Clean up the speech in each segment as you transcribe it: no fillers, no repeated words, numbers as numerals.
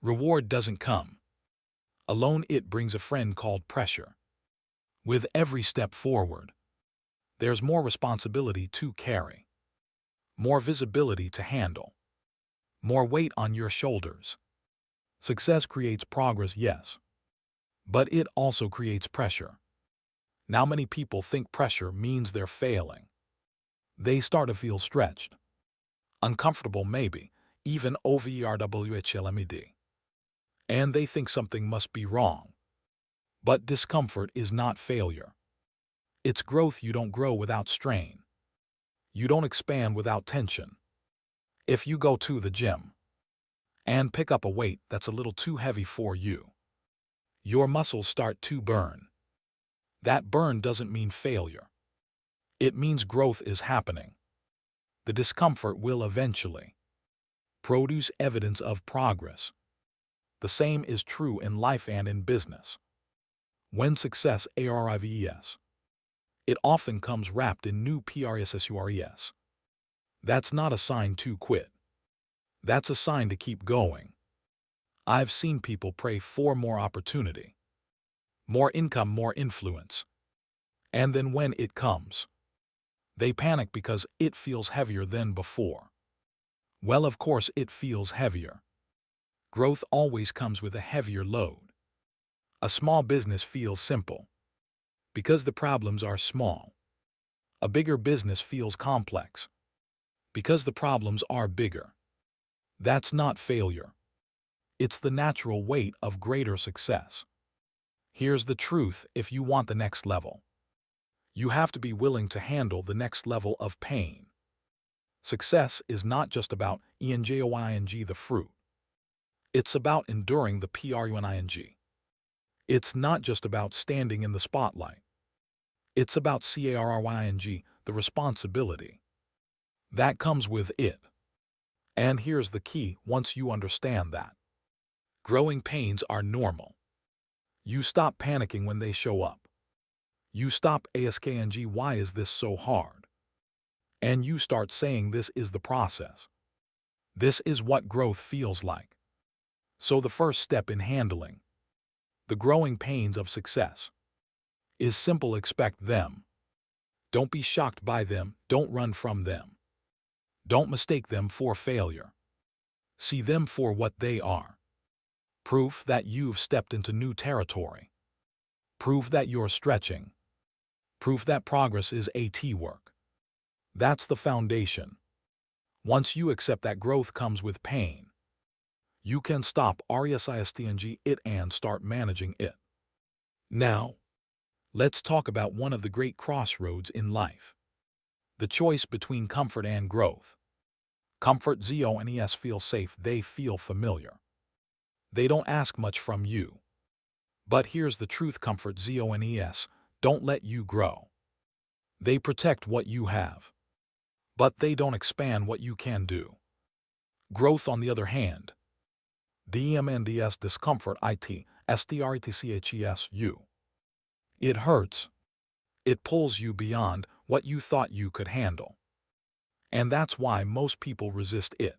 Reward doesn't come alone, it brings a friend called pressure. With every step forward, there's more responsibility to carry, more visibility to handle, more weight on your shoulders. Success creates progress, yes, but it also creates pressure. Now many people think pressure means they're failing. They start to feel stretched, uncomfortable maybe, even overwhelmed, and they think something must be wrong. But discomfort is not failure. It's growth. You don't grow without strain. You don't expand without tension. If you go to the gym and pick up a weight that's a little too heavy for you, your muscles start to burn. That burn doesn't mean failure. It means growth is happening. The discomfort will eventually produce evidence of progress. The same is true in life and in business. When success arrives, it often comes wrapped in new progress. That's not a sign to quit. That's a sign to keep going. I've seen people pray for more opportunity, more income, more influence. And then when it comes, they panic because it feels heavier than before. Well, of course it feels heavier. Growth always comes with a heavier load. A small business feels simple because the problems are small. A bigger business feels complex because the problems are bigger. That's not failure. It's the natural weight of greater success. Here's the truth: if you want the next level, you have to be willing to handle the next level of pain. Success is not just about enjoying the fruit. It's about enduring the pruning. It's not just about standing in the spotlight. It's about carrying the responsibility that comes with it. And here's the key: once you understand that growing pains are normal, you stop panicking when they show up. You stop asking, why is this so hard? And you start saying, this is the process. This is what growth feels like. So the first step in handling the growing pains of success is simple: expect them. Don't be shocked by them. Don't run from them. Don't mistake them for failure. See them for what they are. Proof that you've stepped into new territory. Proof that you're stretching. Proof that progress is work. That's the foundation. Once you accept that growth comes with pain, you can stop resisting it and start managing it. Now, let's talk about one of the great crossroads in life: the choice between comfort and growth. Comfort zones feel safe, they feel familiar. They don't ask much from you. But here's the truth: comfort zones don't let you grow. They protect what you have, but they don't expand what you can do. Growth, on the other hand, demands discomfort, strengths. It hurts. It pulls you beyond what you thought you could handle. And that's why most people resist it.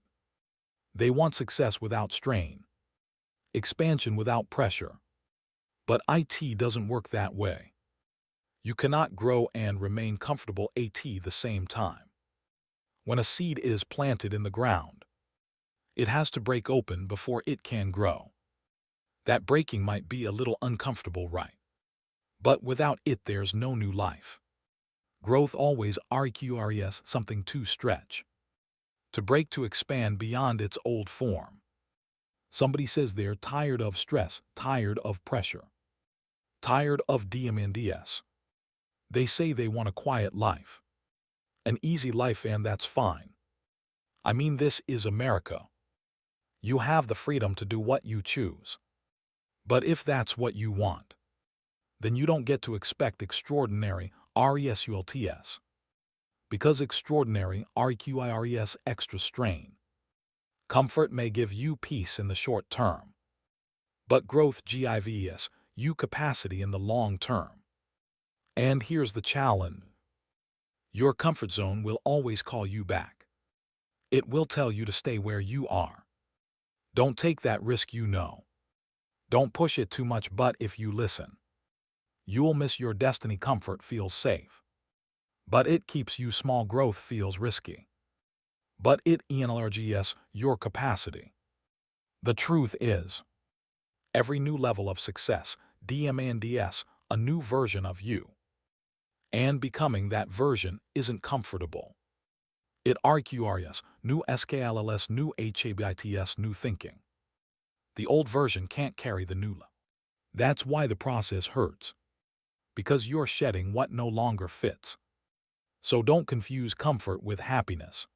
They want success without strain, expansion without pressure. But it doesn't work that way. You cannot grow and remain comfortable at the same time. When a seed is planted in the ground, it has to break open before it can grow. That breaking might be a little uncomfortable, right? But without it, there's no new life. Growth always requires something to stretch, to break, to expand beyond its old form. Somebody says they're tired of stress, tired of pressure, tired of demands. They say they want a quiet life, an easy life, and that's fine. I mean, this is America. You have the freedom to do what you choose. But if that's what you want, then you don't get to expect extraordinary results. Because extraordinary requires extra strain. Comfort may give you peace in the short term, but growth gives you capacity in the long term. And here's the challenge: your comfort zone will always call you back. It will tell you to stay where you are. Don't take that risk, you know. Don't push it too much, but if you listen, you'll miss your destiny. Comfort feels safe, but it keeps you small. Growth feels risky, but it enlarges your capacity. The truth is, every new level of success demands a new version of you. And becoming that version isn't comfortable. It requires new skills, new habits, new thinking. The old version can't carry the new. That's why the process hurts. Because you're shedding what no longer fits. So don't confuse comfort with happiness.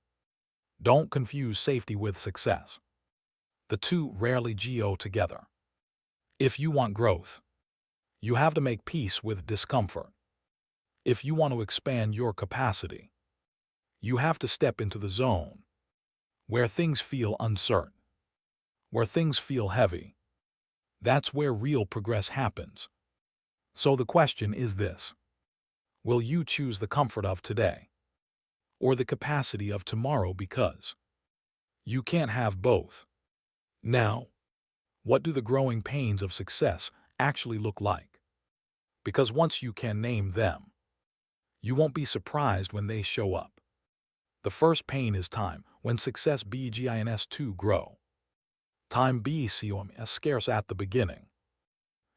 Don't confuse safety with success. The two rarely go together. If you want growth, you have to make peace with discomfort. If you want to expand your capacity, you have to step into the zone where things feel uncertain, where things feel heavy. That's where real progress happens. So the question is this: will you choose the comfort of today or the capacity of tomorrow? Because you can't have both. Now, what do the growing pains of success actually look like? Because once you can name them, you won't be surprised when they show up. The first pain is time. When success begins to grow, time becomes scarce at the beginning.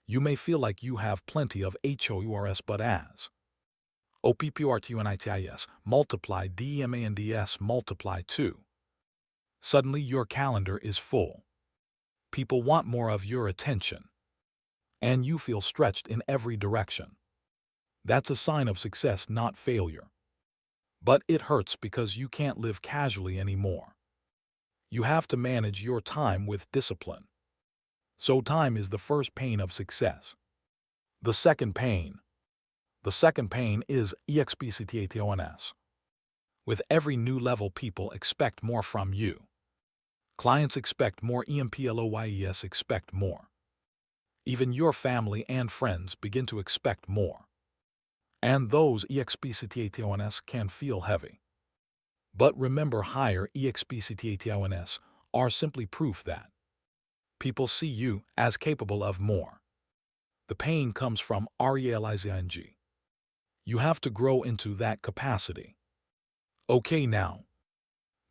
You may feel like you have plenty of HOURS, but as OPPORTUNITIS multiply DMANDS multiply 2, suddenly your calendar is full. People want more of your attention, and you feel stretched in every direction. That's a sign of success, not failure. But it hurts because you can't live casually anymore. You have to manage your time with discipline. So time is the first pain of success. The second pain is expectations. With every new level, people expect more from you. Clients expect more, employees expect more. Even your family and friends begin to expect more. And those expectations can feel heavy. But remember, higher expectations are simply proof that people see you as capable of more. The pain comes from realizing you have to grow into that capacity. Okay, now,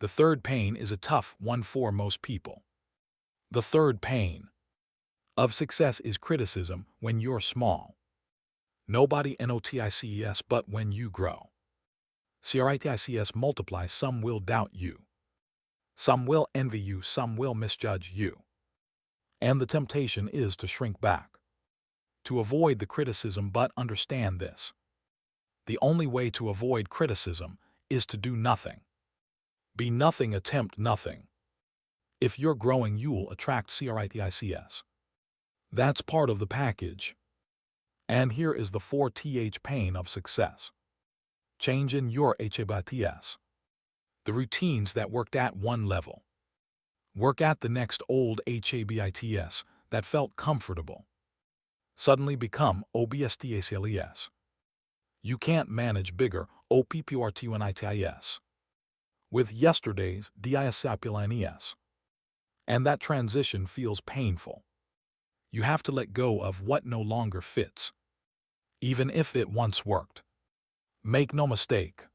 the third pain is a tough one for most people. The third pain of success is criticism. When you're small, nobody notices, but when you grow, CRITICS multiply. Some will doubt you. Some will envy you. Some will misjudge you. And the temptation is to shrink back, to avoid the criticism. But understand this: the only way to avoid criticism is to do nothing. Be nothing, attempt nothing. If you're growing, you'll attract CRITICS. That's part of the package. And here is the 4th pain of success. Change in your habits. The routines that worked at one level work at the next. Old habits that felt comfortable suddenly become obstacles. You can't manage bigger OPPORTUNITIS with yesterday's disciplines. And that transition feels painful. You have to let go of what no longer fits, even if it once worked. Make no mistake,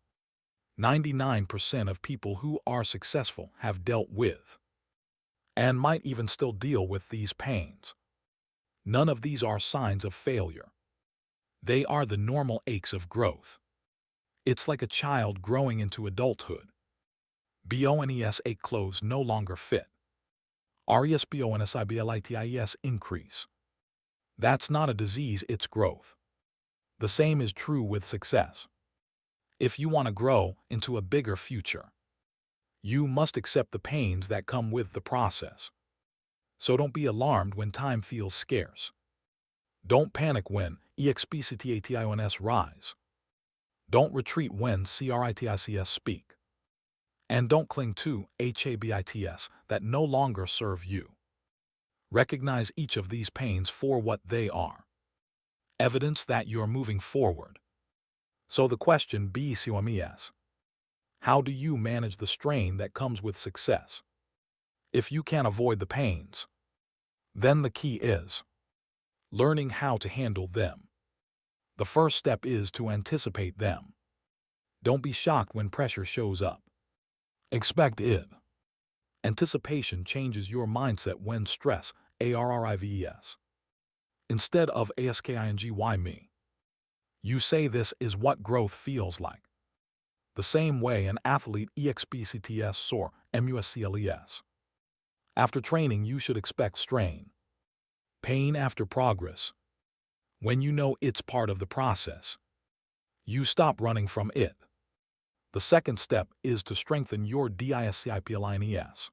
99% of people who are successful have dealt with, and might even still deal with, these pains. None of these are signs of failure. They are the normal aches of growth. It's like a child growing into adulthood. BONES ache clothes no longer fit. RESPONSIBLITIS increase. That's not a disease, it's growth. The same is true with success. If you want to grow into a bigger future, you must accept the pains that come with the process. So don't be alarmed when time feels scarce. Don't panic when expectations rise. Don't retreat when CRITICS speak. And don't cling to habits that no longer serve you. Recognize each of these pains for what they are: evidence that you're moving forward. So the question becomes, how do you manage the strain that comes with success? If you can avoid the pains, then the key is learning how to handle them. The first step is to anticipate them. Don't be shocked when pressure shows up. Expect it. Anticipation changes your mindset when stress, arrives. Instead of asking me, you say this is what growth feels like. The same way an athlete expects soar, muscles. After training, you should expect strain. Pain after progress. When you know it's part of the process, you stop running from it. The second step is to strengthen your disciplines.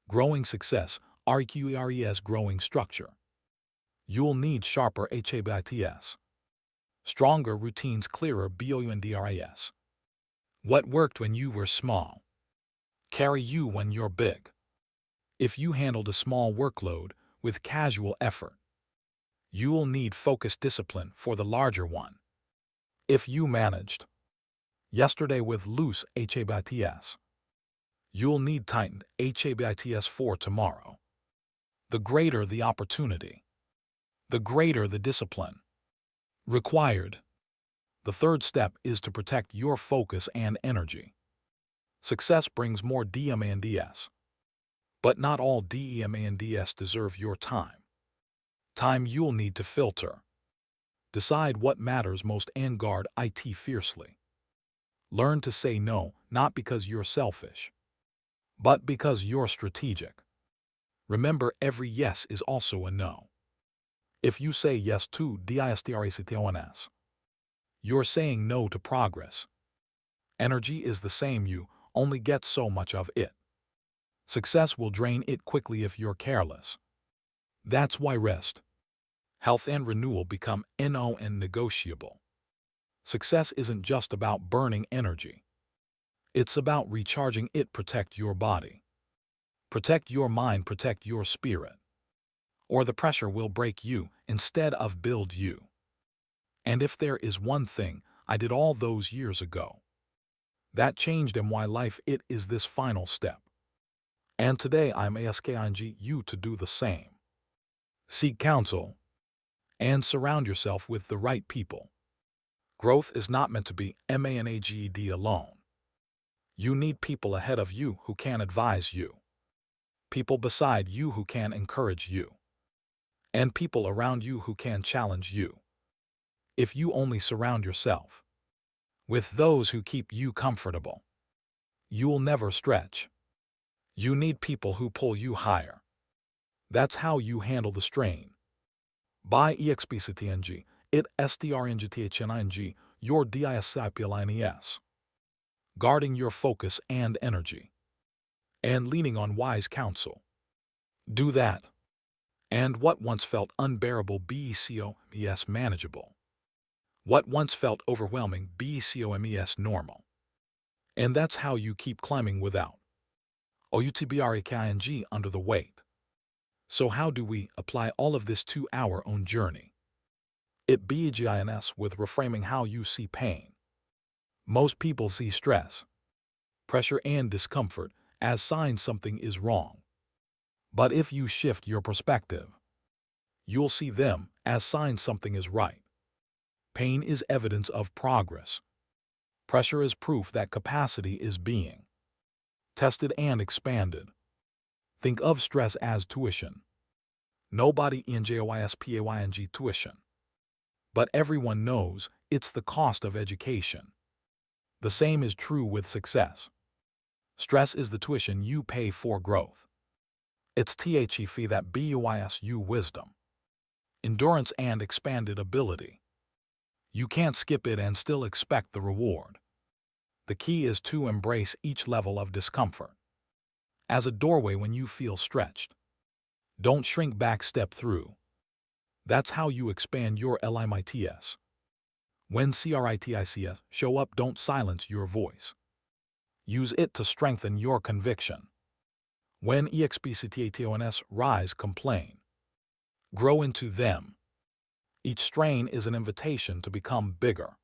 Growing success, RQERES growing structure. You'll need sharper habits. Stronger routines, clearer BOUNDRIS. What worked when you were small carry you when you're big. If you handled a small workload with casual effort, you'll need focused discipline for the larger one. If you managed yesterday with loose habits, you'll need tightened habits for tomorrow. The greater the opportunity, the greater the discipline required. The third step is to protect your focus and energy. Success brings more demands, but not all demands deserve your time. Time you'll need to filter. Decide what matters most and guard it fiercely. Learn to say no, not because you're selfish, but because you're strategic. Remember, every yes is also a no. If you say yes to distractions, you're saying no to progress. Energy is the same, you only get so much of it. Success will drain it quickly if you're careless. That's why rest, health, and renewal become non-negotiable. Success isn't just about burning energy. It's about recharging it. Protect your body. Protect your mind, protect your spirit. Or the pressure will break you instead of build you. And if there is one thing I did all those years ago that changed my life, it is this final step. And today I'm asking you to do the same. Seek counsel and surround yourself with the right people. Growth is not meant to be managed alone. You need people ahead of you who can advise you, people beside you who can encourage you, and people around you who can challenge you. If you only surround yourself with those who keep you comfortable, you'll never stretch. You need people who pull you higher. That's how you handle the strain. By expecting it strengthening your disciplines, guarding your focus and energy, and leaning on wise counsel. Do that, and what once felt unbearable becomes manageable. What once felt overwhelming becomes normal. And that's how you keep climbing without outbreaking under the weight. So how do we apply all of this to our own journey? It begins with reframing how you see pain. Most people see stress, pressure, and discomfort as signs something is wrong. But if you shift your perspective, you'll see them as signs something is right. Pain is evidence of progress. Pressure is proof that capacity is being tested and expanded. Think of stress as tuition. Nobody enjoys paying tuition, but everyone knows it's the cost of education. The same is true with success. Stress is the tuition you pay for growth. It's the fee that buys you wisdom, endurance, and expanded ability. You can't skip it and still expect the reward. The key is to embrace each level of discomfort as a doorway when you feel stretched. Don't shrink back, step through. That's how you expand your limits. When critics show up, don't silence your voice. Use it to strengthen your conviction. When expectations rise, complain. Grow into them. Each strain is an invitation to become bigger,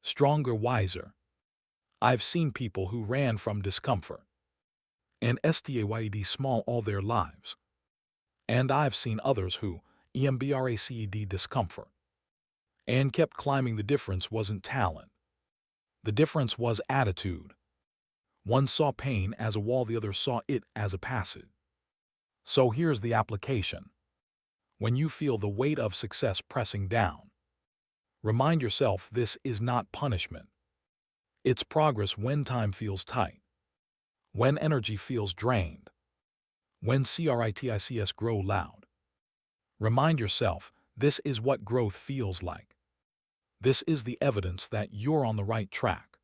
stronger, wiser. I've seen people who ran from discomfort and STAYED small all their lives. And I've seen others who EMBRACED discomfort and kept climbing. The difference wasn't talent. The difference was attitude. One saw pain as a wall, the other saw it as a passage. So here's the application. When you feel the weight of success pressing down, remind yourself this is not punishment. It's progress. When time feels tight, when energy feels drained, when critics grow loud, remind yourself this is what growth feels like. This is the evidence that you're on the right track.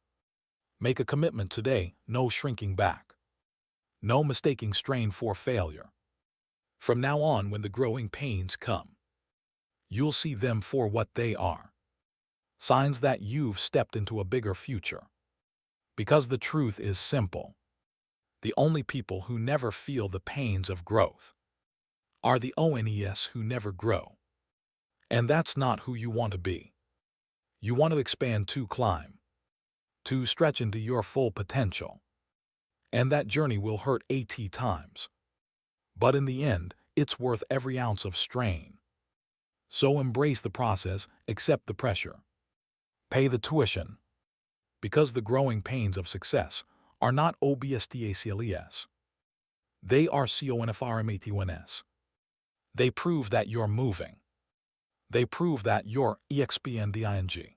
Make a commitment today, no shrinking back. No mistaking strain for failure. From now on, when the growing pains come, you'll see them for what they are. Signs that you've stepped into a bigger future. Because the truth is simple. The only people who never feel the pains of growth are the ones who never grow. And that's not who you want to be. You want to expand, to climb, to stretch into your full potential. And that journey will hurt 80 times. But in the end, it's worth every ounce of strain. So embrace the process, accept the pressure. Pay the tuition. Because the growing pains of success are not obstacles. They are confirmations. They prove that you're moving. They prove that you're expanding.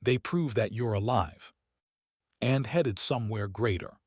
They prove that you're alive and headed somewhere greater.